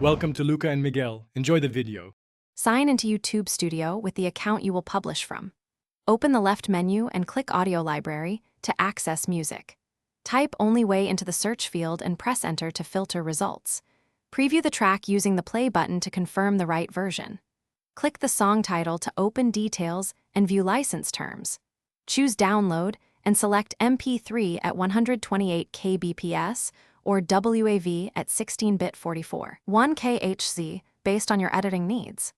Welcome to Luca and Miguel. Enjoy the video. Sign into YouTube Studio with the account you will publish from. Open the left menu and click Audio Library to access music. Type Only Way into the search field and press Enter to filter results. Preview the track using the play button to confirm the right version. Click the song title to open details and view license terms. Choose Download and select MP3 at 128 kbps or WAV at 16-bit 44, 1 kHz based on your editing needs.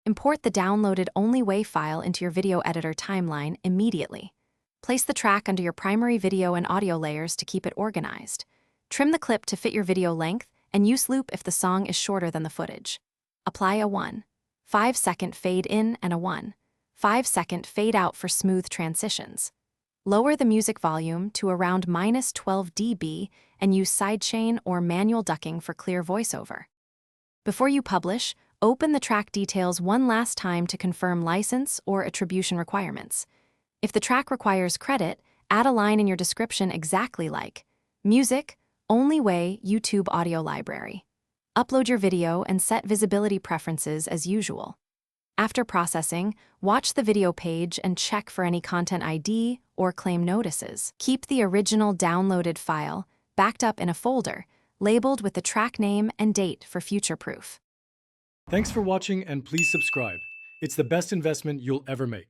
Import the downloaded Only Way file into your video editor timeline immediately. Place the track under your primary video and audio layers to keep it organized. Trim the clip to fit your video length and use loop if the song is shorter than the footage. Apply a 1.5-second fade in and a 1.5-second fade out for smooth transitions. Lower the music volume to around -12 dB and use sidechain or manual ducking for clear voiceover. Before you publish, open the track details one last time to confirm license or attribution requirements. If the track requires credit, add a line in your description exactly like Music, Only Way, YouTube Audio Library. Upload your video and set visibility preferences as usual. After processing, watch the video page and check for any content ID or claim notices. Keep the original downloaded file backed up in a folder, labeled with the track name and date for future proof. Thanks for watching and please subscribe. It's the best investment you'll ever make.